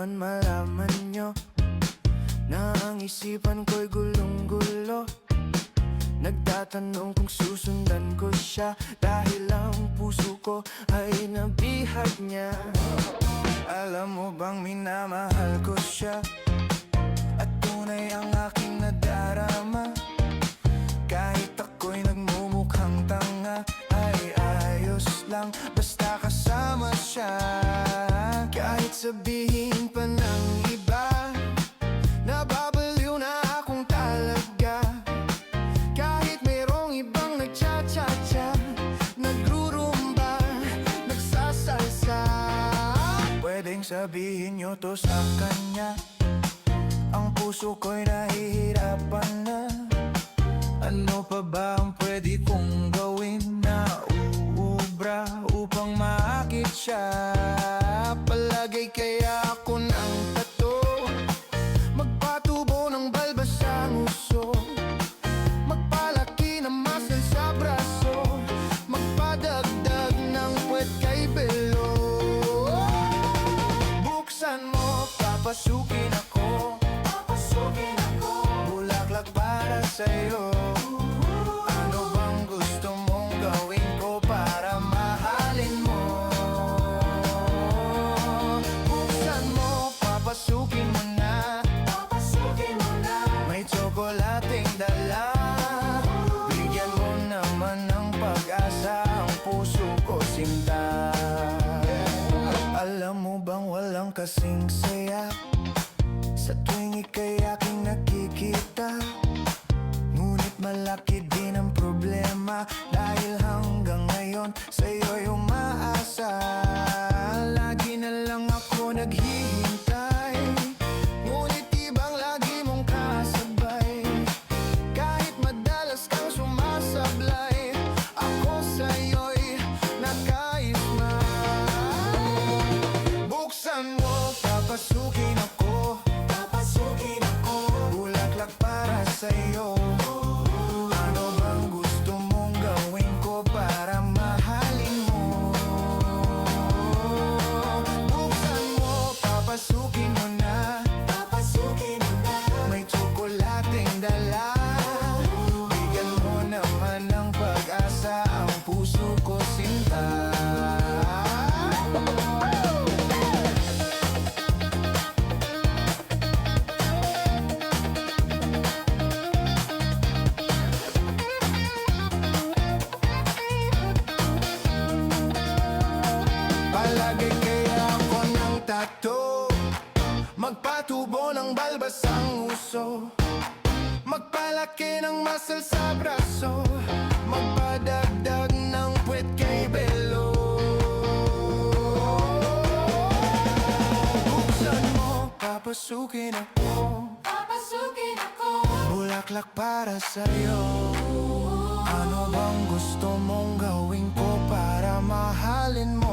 naman malaman nyo na ang isipan ko'y gulong-gulo. Nagtatanong kung susundan ko siya dahil ang puso ko ay nabihag niya. Alam mo bang minamahal ko siya at tunay ang aking nadarama. Kahit ako'y nagmumukhang tanga ay ayos lang basta kasama siya. Kahit sabihin pa ng iba nababaliw na akong talaga. Kahit mayroong ibang nagcha-cha-cha, nagrurumba, nagsasalsa, pwedeng sabihin nyo to sa kanya. Ang puso ko'y nahihirapan na. Ano pa ba ang pwede kong gawin na uubra upang maakit siya? Palagay kaya ako ng tato, magpatubo ng balbas sa nguso, magpalaki ng muscle sa braso, magpadagdag ng puwet kay belo. Buksan mo, papasukin ako, bulaklak para sa'yo. Ano bang gusto mong gawin ko para mahalin mo? Buksan mo, papasukin mo na, may tsokolating dala. Bigyan mo naman ng pag-asa ang puso ko, sinta. Alam mo bang walang kasing saya sa tuwing ika'y aking nakikita? Ngunit malaki din ang problema dahil hanggang ngayon sa'yo'y umaasa. Lagi na lang ako naghihintay, ngunit ibang lagi mong kasabay. Kahit madalas kang sumasablay, ako sa'yo'y nakaisma. Buksan mo, papasukin ako, bulaklak para sa'yo. Ano bang gusto mong gawin ko para mahalin mo? Buksan mo, papasukin mo na, may tsokolating dala. Bigyan mo naman ng pag-asa ang puso ko, sinta. Palagay kaya ako ng tato, magpatubo ng balbas ang uso, magpalaki ng muscle sa braso, magpadagdag ng puwet kay belo. Buksan mo, papasukin ako, bulaklak para sa'yo. Ano bang gusto mong gawin ko para mahalin mo?